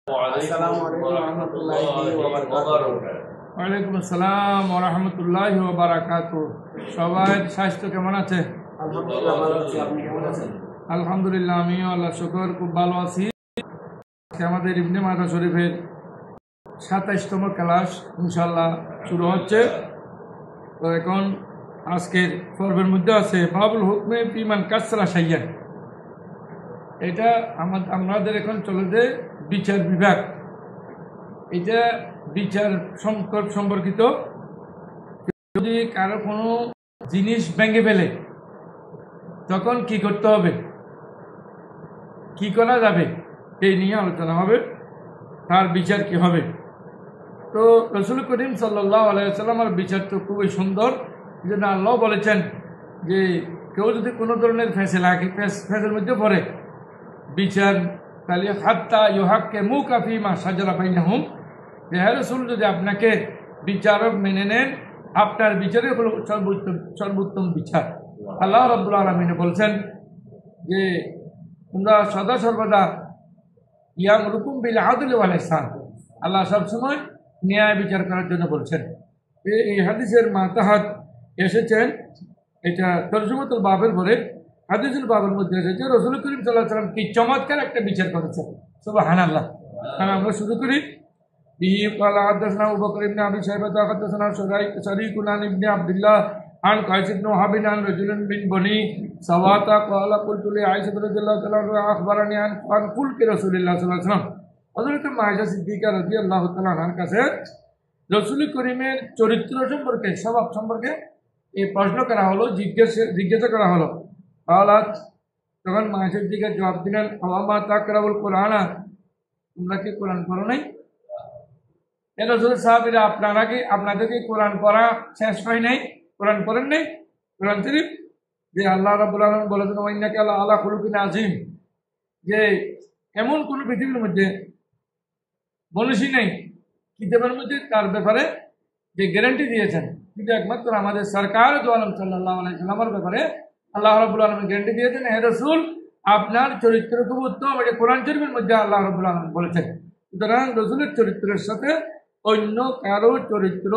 ওয়ালাইকুম আসসালাম ওয়া রাহমাতুল্লাহি ওয়া বারাকাতুহু। সবাই স্বাস্থ্য কেমন আছে? আলহামদুলিল্লাহ ভালো আছি। আপনি কেমন আছেন? আলহামদুলিল্লাহ, আমিও আল্লাহর শুকর খুব ভালো আছি। আমাদের ইবনে মাজাহ শরীফের ২৭তম ক্লাস ইনশাআল্লাহ শুরু হচ্ছে। তো এখন আজকের পর্বের মধ্যে আছে বাবুল হুকমে ফিমান কাসরা শাইয়ান। এটা আমাদের এখন চলে যে বিচার বিভাগ, এটা বিচার সম্পর্কিত। যদি কারো কোনো জিনিস ভেঙে ফেলে তখন কি করতে হবে, কি করা যাবে, এই নিয়ে আলোচনা হবে, তার বিচার কি হবে। তো রসুল করিম সাল্লাল্লাহু আলাইহি ওয়াসাল্লামের বিচার তো খুবই সুন্দর। যে আল্লাহ বলেছেন যে কেউ যদি কোনো ধরনের ফেসের মধ্যে পড়ে বিচার, তাহলে হাত্তা ইউহাক্কে মুকাফি মা সাজারা বাইনাহুম, যে হ্যাঁ রসুল যদি আপনাকে বিচারক মেনে নেন, আপনার বিচারে হলো সর্বোত্তম বিচার। আল্লাহ রাব্বুল আলামিন বলছেন যে তোমরা সদা সর্বদা ইয়ামুরুকুম বিল আদলি ওয়াল ইহসান, আল্লাহ সবসময় ন্যায় বিচার করার জন্য বলছেন। এই হাদিসের মাতাহাত এসেছেন, এটা তরজমাতুল বাবের পরে হাদিসুল বাবের মধ্যে এসেছে রসুল করিম সাল্লাল্লাহু আলাইহি ওয়াসাল্লাম কি চমৎকার একটা বিচার করেছেন। সুবহানাল্লাহ। আমরা শুরু করি। به قال حدثنا ابو بكر بن ابي شيبه حدثنا شريك عن ابن عبد الله عن قيس بن وهب عن رجل من بني سواتا قال قلت لعائشه رضي الله تعالى عنها اخبرني عن فلك رسول الله صلى الله عليه وسلم। হযরত মায়েশা সিদ্দিকা রাদিয়াল্লাহু তাআলা আনহার কাছে রাসূল করিমের চরিত্র সম্পর্কে, স্বভাব সম্পর্কে এই প্রশ্ন করা হলো, জিজ্ঞাসা করা হলো। قالت, তখন মায়েশা সিদ্দিকা জবাব দিলেন, আওয়ামা তাকরাউল কুরআনা, তোমরা কি কোরআন পড়ো নাই? রাসূল সাহাবীরা আপনাদের কি কোরআন পড়া শেষ হয় নাই? কোরআন পড়েন নাই? কোরআন শরীফ যে আল্লাহ রাব্বুল আলামিন বলেছেন ওয়াইন্নাকা আলা খুলুকিন আযীম, যে এমন কোন পৃথিবীর মধ্যে বলেছি নাই কিতাবের মধ্যে তার ব্যাপারে যে গ্যারান্টি দিয়েছেন, কিন্তু একমাত্র আমাদের সরকার দু আলম সাল্লাল্লাহু আলাইহি সাল্লামের ব্যাপারে আল্লাহ রাব্বুল আলামিন গ্যারান্টি দিয়েছেন, হে রাসূল আপনার চরিত্র খুব উত্তম, এটা কোরআন শরীফের মধ্যে আল্লাহ রাব্বুল আলামিন বলেছেন। সুতরাং রাসূলের চরিত্রের সাথে অন্য কারো চরিত্র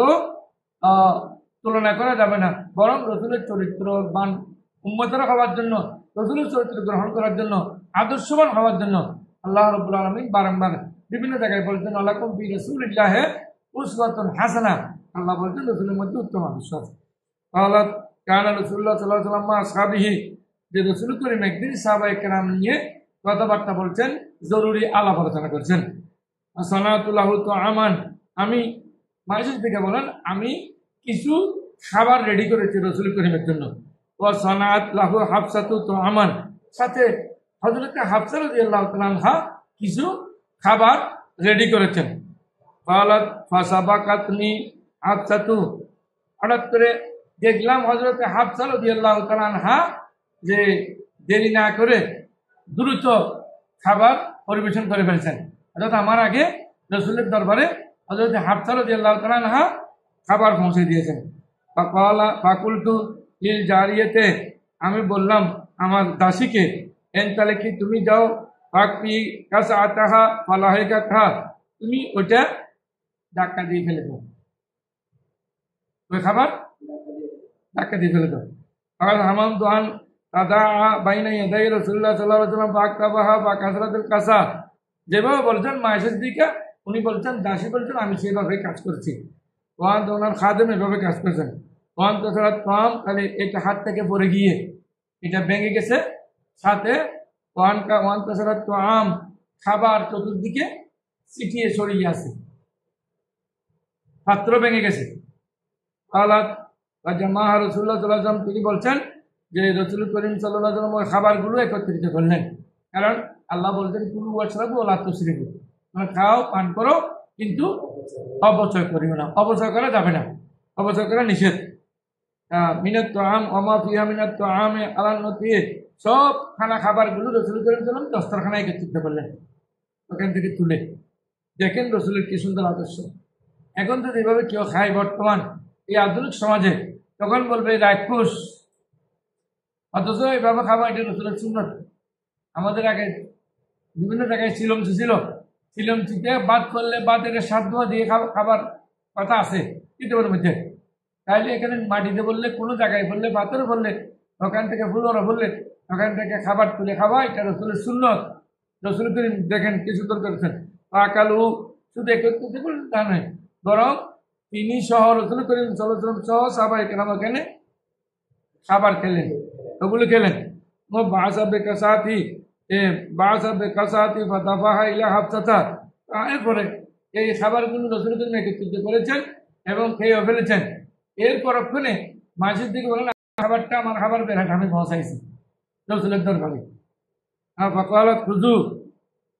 তুলনা করা যাবে না, বরং রসুলের চরিত্রবান উম্মতেরা হওয়ার জন্য, রসুলের চরিত্র গ্রহণ করার জন্য, আদর্শবান হওয়ার জন্য আল্লাহ রাব্বুল আলামিন বারংবার বিভিন্ন জায়গায় বলছেন আলাকুম বি রাসূলিল্লাহি উসওয়াতুন হাসানা, আল্লাহ বলছেন রসুলের মধ্যে উত্তম আদর্শ আছে। قالت كان رسول الله صلى الله عليه وسلم مع اصحابه, যে রসুল করিম একদিন সাহাবায়ে কেরাম নিয়ে কথাবার্তা বলছেন, জরুরি আলাপ আলোচনা করছেন। সানাতুল্লাহু তাআমান, আমি মায়েশা থেকে বলেন আমি কিছু খাবার রেডি করেছি রসুল করিমের জন্য। ও সানাত লাহু হাফসাতু তাআমান, সাথে হযরত হাফসা রাদিয়াল্লাহু তাআলা আনহা কিছু খাবার রেডি করেছেন। قالت فسبقتني হাফসাতু, হঠাৎ করে দেখলাম হযরত হাফসা রাদিয়াল্লাহু তাআলা আনহা যে দেরি না করে দ্রুত খাবার পরিবেশন করে ফেলছেন, অর্থাৎ আমার আগে রসুলের দরবারে হযরত হাফসা রাদিয়াল্লাহু তাআলা আনহা খাবার পৌঁছে দিয়েছেন। ফাকুলতু লিল জারিয়াতে, আমি বললাম আমার দাসীকে, এনতালে কি তুমি যাও, ফাকফি কাসআতাহা ফালাহিকাতহা, তুমি ওটা ধাক্কা দিয়ে ফেলে দাও, ওই খাবার ধাক্কা দিয়ে ফেলে দাও। আর হামাম দোয়ান দাদা বাইনা ইয়াদাই রাসূলুল্লাহ সাল্লাল্লাহু আলাইহি ওয়াসাল্লাম ফাকতাবাহা বা কাসরাতুল কাসা, যেভাবে বলছেন মায়েশা সিদ্দিকা, উনি বলছেন দাসী বলছেন আমি সেভাবে কাজ করছি। ওয়ান তো ওনার খাদেম এভাবে কাজ করেছেন। ওয়ান তো ছাড়া তাম, তাহলে এটা হাত থেকে পড়ে গিয়ে এটা ভেঙে গেছে, সাথে ওয়ান তো ছাড়া তো আম, খাবার চতুর্দিকে ছিটিয়ে ছড়িয়ে আছে, পাত্র ভেঙে গেছে। আলাদ জামাহ রাসূলুল্লাহ সাল্লাল্লাহু আলাইহি ওয়াসাল্লাম, তিনি বলছেন যে রসুল করিম সাল্লাল্লাহু আলাইহি ওয়াসাল্লাম খাবারগুলো একত্রিত করলেন, কারণ আল্লাহ বলছেন কুলু ওয়াশরাবু ওয়া লা তুসরিফু, তোমরা খাও পান করো কিন্তু অপচয় করিও না, অপচয় করা যাবে না, অপচয় করা নিষেধ। মিনাত তাআম ওয়া মা ফিহা মিনাত তাআমে আলান নতি, সব খাবারগুলো রসুল করিম সাল্লাল্লাহু আলাইহি ওয়াসাল্লাম দস্তরখানায় একত্রিত করলেন, ওখান থেকে তুলে। দেখেন রসুলের কি সুন্দর আদর্শ। এখন যদি এভাবে কেউ খায় বর্তমান এই আধুনিক সমাজে, তখন বলবে রাক্ষস, অথচ এভাবে খাওয়া এটা রসুলের সুন্নত। আমাদের আগে বিভিন্ন জায়গায় ছিল চিলমচিতে বাদ করলে বাদের সাধ্য দিয়ে খাবার কথা আছে কিতাবের মধ্যে। তাইলে এখানে মাটিতে বললে কোনো জায়গায় বললে পাথরে বললে ওখান থেকে ফুলরা বললে ওখান থেকে খাবার তুলে খাওয়া এটা রসুলের সুন্নত। রসুল করিম দেখেন কি সুন্দর করেছেন। আকালু শুধু একত্রিত করলেন তা নয়, বরং তিনি সহ রসুল করিম সাল্লাল্লাহু সহ সাহাবায়ে কেরাম এখানে খাবার খেলেন, ওগুলো খেলেন। ও বাসাবে কাসাতি ফাতাফাহা ইলা হাফসাতা। এরপরে এই খাবারগুলো রসুল করিম একত্রিত করেছেন এবং খেয়ে ফেলেছেন। এর পরক্ষণে মাঝের দিকে বলেন খাবারটা আমার খাবার বেড়াটা আমি পৌঁছাইছি রসুলের দরবারে। ফকালত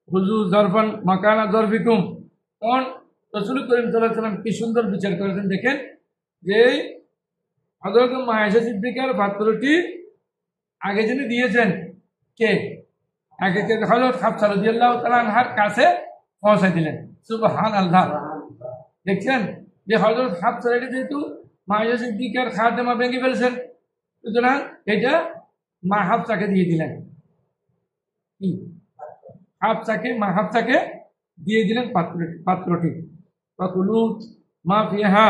খুজু জরফান মাকানা জরফিকুম। তখন রসুল করিম সাল্লাল্লাহু আলাইহি ওয়াসাল্লাম কি সুন্দর বিচার করেছেন দেখেন, যে হযরত আয়েশা সিদ্দিকার পাত্রটি আগে যিনি দিয়েছেন কে, আগে হযরত হাফসা রাদিয়াল্লাহু তাআলা আনহার কাছে পৌঁছে দিলেন। সুবহানাল্লাহ। দেখছেন যে হযরত হাফসা যেহেতু আয়েশা সিদ্দিকার খাদেমা ভেঙে ফেলছেন, সুতরাং এটা মা হাফসাকে দিয়ে দিলেন। কি মা হাফসাকে দিয়ে দিলেন পাত্রটি। ওয়াকুলু মা ফিহা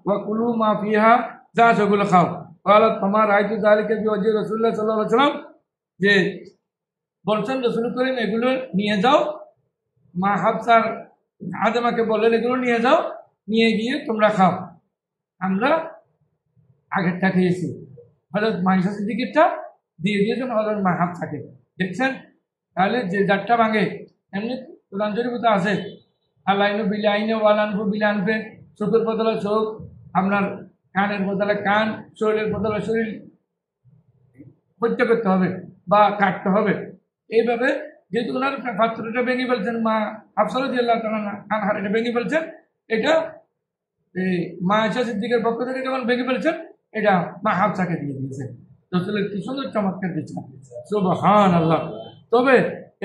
ওয়াকুলু মা ফিহা, যা সেগুলো খাও। ক্বালাত ফামা রাআইতু যালিকা বিওয়াজহি রাসূলুল্লাহ সাল্লাল্লাহু আলাইহি ওয়াসাল্লাম, যে বলছেন রসুল করিম এগুলো নিয়ে যাও, মা হাফসার আদেমাকে বললেন এগুলো নিয়ে যাও, নিয়ে গিয়ে তোমরা খাও, আমরা আগেরটা খেয়েছি। হযরত আয়েশা সিদ্দিকারটা দিয়ে দিয়েছেন হযরত মা হাফসাকে। দেখছেন তাহলে যে যারটা ভাঙে, এমনি কোরআন শরীফে তো আছে আলাইনু বিল আইনে ওয়ালানফু বিল আনফে, চোখের বদলে চোখ, আপনার কানের বদলে কান, শরীরের বদলে শরীর হত্যা করতে হবে বা কাটতে হবে। এইভাবে যেহেতু ওনার পাত্রটা ভেঙে ফেলছেন, মা হাফসা রাদিয়াল্লাহু তাআলা আনহার এটা ভেঙে ফেলছেন, এটা মা আয়েশা সিদ্দিকার পক্ষ থেকে যখন ভেঙে ফেলছেন, এটা মা হাফসাকে দিয়ে দিয়েছে। রসুলের কি সুন্দর চমৎকার বিচার, সুবহানাল্লাহ। তবে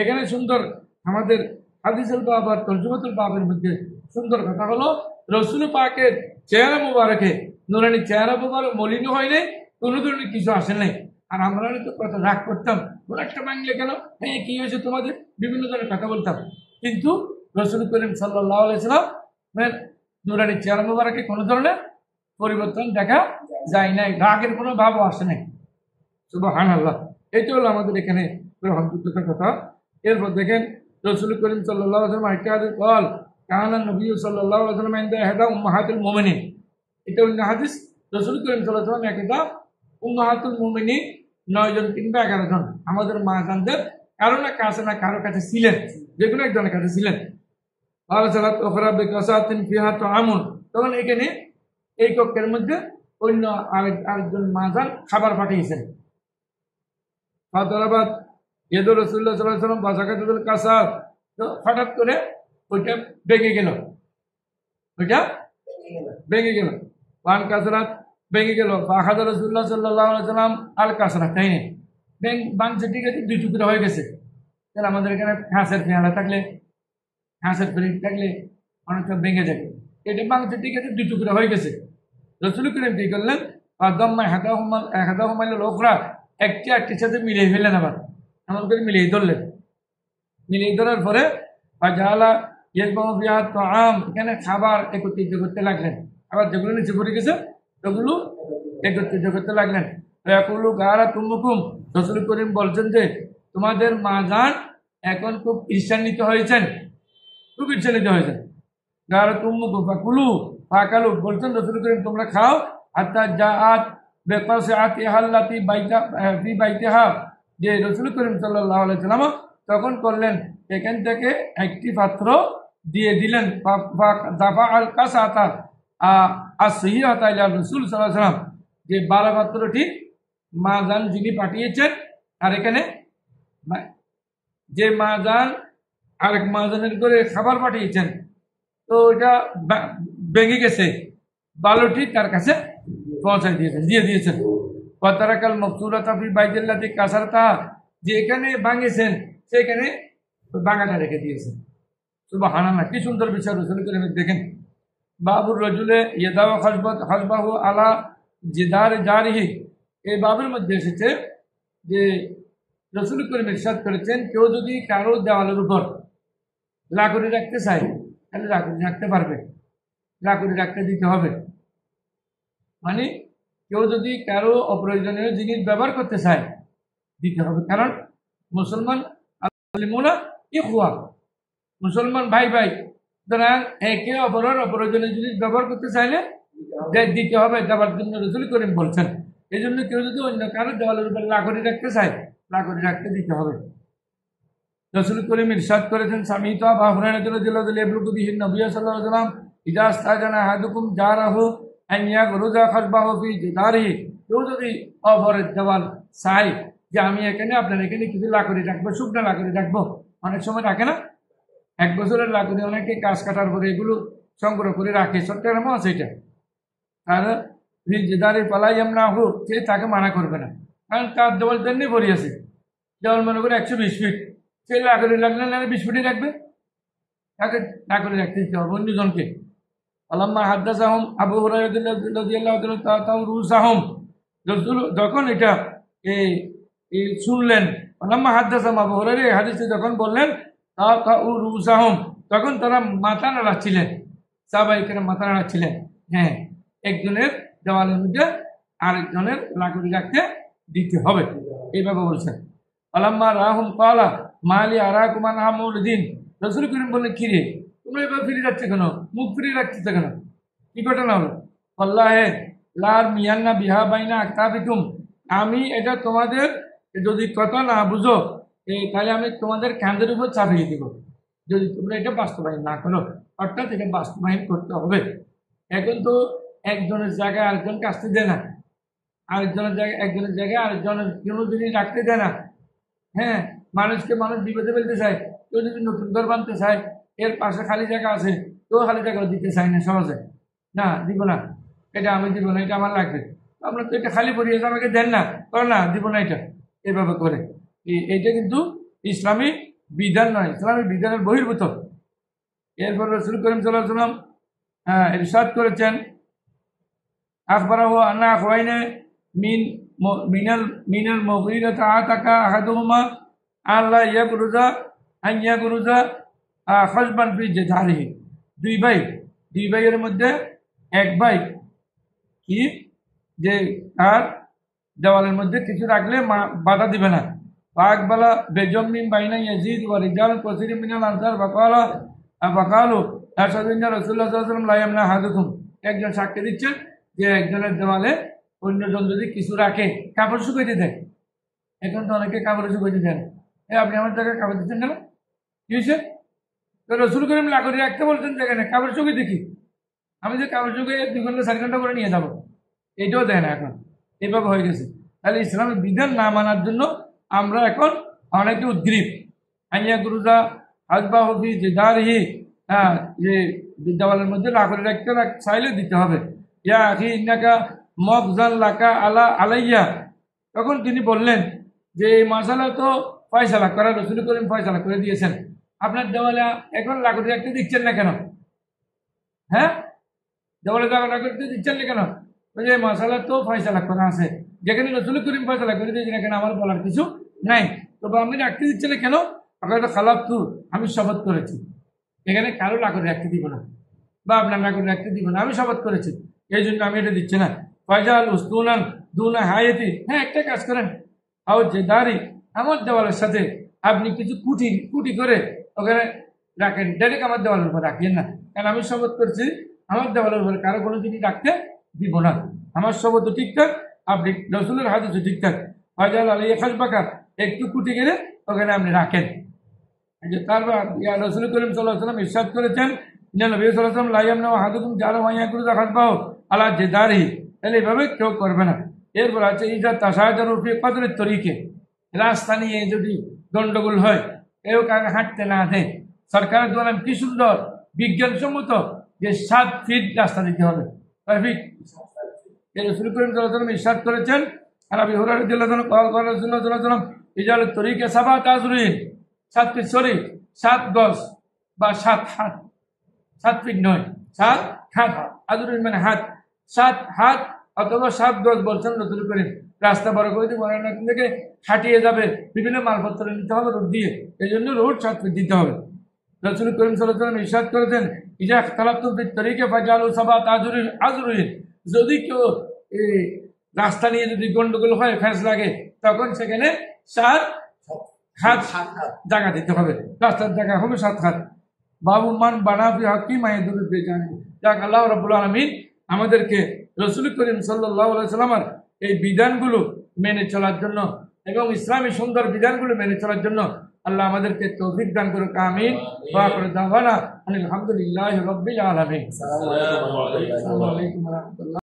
এখানে সুন্দর আমাদের হাদিসুল বাব আর তরজুমাতুল বাবের মধ্যে সুন্দর কথা হলো, রসুল পাকের চেহারা মুবারকে নুরানি চেহারা মুবারক মলিন হয় নাই, কোনো ধরনের কিছু আসে নাই। আর আমরা তো কত রাগ করতাম, ওরা একটা ভাঙলে কেন, হ্যাঁ কি হয়েছে তোমাদের, বিভিন্ন ধরনের কথা বলতাম। কিন্তু রসুল করিম সাল্লাল্লাহু আলাইহি ওয়াসাল্লাম নুরানি চেহারা মুবারকে কোনো ধরনের পরিবর্তন দেখা যায় নাই, রাগের কোনো ভাবও আসে নাই। সুবহানাল্লাহ। এইটা হলো আমাদের এখানে গ্রহণযোগ্যতার কথা। এরপর দেখেন রসুল করিম সাল্লাল্লাহু আলাইহি ওয়াসাল্লাম একটা হাদিস বল, কানা নবী সাল্লাল্লাহু আলাইহি ওয়াসাল্লাম ইনদা ইহদা উম্মাহাতুল মুমিনিন। এটা অন্য হাদিস, রসুল করিম সাল্লাল্লাহু আলাইহি ওয়াসাল্লাম একটা উম্মাহাতুল মুমিনিন 9 জন কিংবা 11 জন আমাদের মা জানদের কারো না কাছে না কারো কাছে ছিলেন, যে কোনো একজনের কাছে ছিলেন। তখন এখানে এই কক্ষের মধ্যে অন্য আরেকজন মা যান খাবার পাঠিয়েছেন। হঠাৎ করে ওইটা ভেঙে গেল, পান কাসরাত ভেঙে গেল। ফাখাযা রাসূলুল্লাহ সাল্লাল্লাহু আলাইহি ওয়াসাল্লাম আল কাসরাত, তাই না, বাংছে ঠিক আছে, 2 টুকরা হয়ে গেছে। তাহলে আমাদের এখানে হাঁসের পেয়ারা থাকলে, হাঁসের ফ্রিজ থাকলে অনেকটা ভেঙে যাবে। এটা বাংছে ঠিক আছে, 2 টুকরা হয়ে গেছে। রসুল করিম কি করলেন, লোকরা একটির সাথে মিলিয়ে ফেললেন, আবার এমন করে মিলিয়ে ধরলেন। মিলিয়ে ধরার পরে এখানে খাবার একত্রিত করতে লাগলেন। আবার যেগুলো নিচে পড়ে গেছে সেগুলো একত্রিত করতে লাগলেন। রসুল করিম বলছেন যে তোমাদের মা জান এখন খুব ঈর্ষান্বিত হয়েছেন, খুব ঈর্ষান্বিত হয়েছেন। গারা তুম্মুকুম ফাকুলু ফাকালু, বলছেন রসুল করিম তোমরা খাও। হাত্তা জাআত বিকাসআতিহা আল্লাতী ফি বাইতিহা, যে রসুল করিম সাল্লাল্লাহু আলাইহি ওয়াসাল্লাম তখন করলেন এখান থেকে একটি পাত্র দিয়ে দিলেন। দাফা আল কাসাতা আসহিয়াতা ইলা রাসূল সাল্লাল্লাহু আলাইহি ওয়াসাল্লাম, যে বালা পাত্রটি মা জান যিনি পাঠিয়েছেন, আর এখানে যে মা জান আরেক মা জানের করে খাবার পাঠিয়েছেন, তো এটা ভেঙে গেছে, বালুটি তার কাছে পৌঁছায় দিয়েছেন, দিয়ে দিয়েছেন। ওয়াতারাকাল মাকসুরাতা ফি বাইতিল্লাতি কাসারতা, যে এখানে ভাঙেছেন সেখানে ভাঙাটা রেখে দিয়েছেন। সুবহানাল্লাহ, কি সুন্দর বিচার রসুল করিম। দেখেন বাবুর রজুলে ইয়াদাও খাসবাহু আলা জিদার জারিহি, এই বাবের মধ্যে এসেছে যে রাসূল করিম ইরশাদ করেছেন কেউ যদি কারো দেওয়ালের উপর লাকড়ি রাখতে চায় তাহলে লাকড়ি রাখতে পারবে, লাকড়ি রাখতে দিতে হবে। মানে কেউ যদি কারো অপ্রয়োজনীয় জিনিস ব্যবহার করতে চায় দিতে হবে, কারণ মুসলমান মুসলমান ভাই ভাই, সুতরাং একে অপরের অপ্রয়োজনীয় জিনিস ব্যবহার করতে চাইলে দিতে হবে, দেওয়ার জন্য রাসূল করিম বলছেন। এই জন্য কেউ যদি অন্য কারো দেওয়ালের উপর লাকড়ি রাখতে চায় লাকড়ি রাখতে দিতে হবে। রাসূল করিম ইরশাদ করেছেন, সামিতু আবু হুরায়রা রাদিয়াল্লাহু তাআলা ইয়াবলুগু বিহি নবী সাল্লাল্লাহু আলাইহি ওয়াসাল্লাম ইযা ইসতাজানা আহাদুকুম জারাহু আন ইয়াগরুজা খাসবাহু ফি জিদারিহি। কেউ যদি অপরের দেওয়াল চায় যে আমি এখানে আপনার এখানে কিছু লাকড়ি রাখবো, শুকনো লাকড়ি রাখবো, অনেক সময় রাখে না, 1 বছরের লাকড়ি অনেকে গাছ কাটার পরে এগুলো সংগ্রহ করে রাখে, চট্টগ্রামও আছে এটা। আর জিদারি পালাই আমরা হোক সে তাকে মানা করবে না, কারণ তার দেওয়াল তেমনি ভরি আছে, দেওয়াল মনে করে 120 ফিট, সে লাকড়ি লাগলে না 20 ফিটই রাখবে, তাকে লাকড়ি রাখতে দিতে হবে অন্যজনকে। আল্লামা হাদ্দাসাহুম আবু হুরায়রা রাদিয়াল্লাহু তাআলা রুসাহুম, যখন এটা এই শুনলেন, আল্লামা হাদ্দাসাহুম আবু হুরায়রা এই হাদিসে যখন বললেন রুসাহুম, তখন তারা মাথা নাড়াচ্ছিলেন, সাহাবায়ে কেরাম মাথা নাড়াচ্ছিলেন। হ্যাঁ, একজনের দেওয়ালের মধ্যে আরেকজনের লাকড়ি রাখতে দিতে হবে, এইভাবে বলছেন। আল্লামা রাহুম কালা মালি আরাকুম আনহা মুরদিন, রাসূল করিম বললেন কি রে তোমরা এবার ফিরে যাচ্ছে কেন, মুখ ফিরিয়ে রাখতেছে কেন, কি ঘটনা হলো? আল্লাহে লার মিয়ান্না বিহা বাইনা আকতাবিকুম, আমি এটা তোমাদের যদি কথা না বুঝো তাহলে আমি তোমাদের কাঁধের উপর চাপিয়ে দিব যদি তোমরা এটা বাস্তবায়ন না করো, অর্থাৎ এটা বাস্তবায়ন করতে হবে। এখন তো একজনের জায়গায় আরেকজন কাজতে দেয় না, আরেকজনের জায়গায় একজনের জায়গায় আরেকজনের কোনো জিনিস রাখতে দেয় না। হ্যাঁ, মানুষকে মানুষ বিপদে ফেলতে চায়, কেউ যদি নতুন ঘর বানতে চায় এর পাশে খালি জায়গা আছে, কেউ খালি জায়গা দিতে চায় না সহজে, না দিব না, এটা আমি দিব না, এটা আমার লাগবে, আপনার তো এটা খালি পড়িয়েছে আমাকে দেন না, করে না দিব না, এটা এভাবে করে। এইটা কিন্তু ইসলামী বিধান নয়, ইসলামী বিধানের বহির্ভূত। এরপর রাসূল করিম সাল্লাল্লাহু আলাইহি ওয়াসাল্লাম ইরশাদ করেছেন, আখবারাহু আন্না আখওয়াইনা মিনাল মুগীরাতা আতাকা আহাদুহুমা আল্লাহ ইয়াগরুজা আন ইয়াগরুজা খাসবান ফি জিদারিহি। দুই ভাইয়ের মধ্যে এক ভাই কি যে তার দেওয়ালের মধ্যে কিছু রাখলে বাধা দিবে না। ফাকবালা বেজমিন বাইনা ইয়াজিদ ওয়া রিজাল কাসীরুম মিনাল আনসার ফাকালু আশহাদুন্না রাসূলুল্লাহ সাল্লাল্লাহু আলাইহি ওয়াসাল্লাম লা ইয়ামনা আহাদুকুম। একজন সাক্ষ্য দিচ্ছেন যে একজনের দেওয়ালে অন্যজন যদি কিছু রাখে, কাপড় শুকাইতে দেয়, এখন তো অনেকে কাপড় শুকাইতে দেন, আপনি আমার জায়গায় কাপড় দিচ্ছেন কেন, কি হয়েছে? তো রাসূল করিম লাকড়ি রাখতে বলছেন যেখানে কাপড় শুকিয়ে দেখি, আমি যে কাপড় শুকিয়ে 2 ঘন্টা 4 ঘন্টা করে নিয়ে যাবো, এটাও দেয় না এখন, এইভাবে হয়ে গেছে। তাহলে ইসলামের বিধান না মানার জন্য আমরা এখন অনেকে উদ্গ্রীব। আইয়া গুরুজা হাজবা হবি জিদারিহি, হ্যাঁ, যে দেওয়ালের মধ্যে লাকড়ি রাখতে চাইলে দিতে হবে। ইয়া আখি ইন্নাকা মকজান লাকা আলাইয়া, তখন তিনি বললেন যে এই মাসালা তো ফয়সালা করা, রাসূল করিম ফয়সালা করে দিয়েছেন, আপনার দেওয়ালে এখন লাকড়ি রাখতে দিচ্ছেন না কেন? হ্যাঁ, দেওয়ালে লাকড়ি দিচ্ছেন না কেন? যে মাসালা তো ফয়সালা করা আছে, যেখানে রাসূল করিম ফয়সালা করে দিয়েছেন এখানে আমার বলার কিছু নাই, তবে আপনি রাখতে দিচ্ছেন কেন? আপনার খালাপ তু, আমি শপথ করেছি এখানে কারো লাকড়ি রাখতে দিব না, বা আপনার লাকড়ি রাখতে দিব না, আমি শপথ করেছি, এই জন্য আমি এটা দিচ্ছি না। ফয়জাল উস্তুনান দুনা হায়াতি, হ্যাঁ একটা কাজ করেন, আও যে দাঁড়ি আমার দেওয়ালের সাথে আপনি কিছু কুটি করে ওখানে রাখেন, ডাইরেক্ট আমার দেওয়ালের উপর রাখেন না, কারণ আমি শপথ করছি আমার দেওয়ালের উপরে কারো কোনো জিনিস রাখতে দিব না, আমার শপথ ঠিকঠাক, আপনি রাসূলের হাদিসও ঠিকঠাক। ফয়জাল আলাইহি খাসবাকা, একটু কুটি গেলে ওখানে আপনি রাখেন। যে তারপর রাসূল করিম সাল্লাল্লাহু আলাইহি ওয়াসাল্লাম ইরশাদ করেছেন, নবী সাল্লাল্লাহু আলাইহি ওয়াসাল্লাম লা ইয়ামনা আহাদুকুম জারা ওয়া ইয়াকুরু খাসবাহু আলা জিদারিহি, তাহলে এভাবে কেউ করবে না। এরপর আছে ইজা তাসাজারু ফি কদরের তরিকে, রাস্তা নিয়ে যদি গন্ডগোল হয়, কেউ কাকে হাঁটতে না দেয়, সরকারের দ্বারা কি সুন্দর বিজ্ঞানসম্মত যে 7 ফিট রাস্তা দিতে হবে, 6 ফিট। রাসূল করিম সাল্লাল্লাহু আলাইহি ওয়াসাল্লাম ইরশাদ করেছেন, আর আবু হুরায়রা রাদিয়াল্লাহু আনহু قال রাসূলুল্লাহ সাল্লাল্লাহু আলাইহি ওয়াসাল্লাম ইজাল তরিকে 7 আযরিন, 7 ফিট, সরি 7 গজ বা 7 হাত, 7 ফিট নয়, 7 হাত, আযরিন মানে হাত, 7 হাত অথবা 7 গজ বলছেন রাসূল করিম। রাস্তা বড় করে দিব, এখান থেকে হাঁটিয়ে যাবে, বিভিন্ন মালপত্র নিতে হবে রোড দিয়ে, এই জন্য রোড সাথে দিতে হবে। রাসূল করিম সাল্লাল্লাহু আলাইহি ওয়াসাল্লাম ইরশাদ করেছেন, ইজা ইখতালাফতুম ফিত তরিকে ফাজালু সাবাত আজরুন, যদি কেউ এই রাস্তা নিয়ে যদি গন্ডগোল হয়, ফ্যাঁস লাগে, তখন সেখানে 7 হাত জায়গা দিতে হবে, রাস্তার জায়গা হবে 7 হাত। বাবু মান বানাফি হাকি মাইদুল বেজানি। যাক, আল্লাহ রাব্বুল আলামিন আমাদেরকে রাসূল করিম সাল্লাল্লাহু আলাইহি ওয়াসাল্লামের এই বিধানগুলো মেনে চলার জন্য এবং ইসলামী সুন্দর বিধানগুলো মেনে চলার জন্য আল্লাহ আমাদেরকে তৌফিক দান করুক, আমিন। ওয়া আখিরু দাওয়ানা আলহামদুলিল্লাহি রাব্বিল আলামিন। আসসালামু আলাইকুম ওয়া রাহমাতুল্লাহ। আসসালামু আলাইকুম ওয়া রাহমাতুল্লাহ।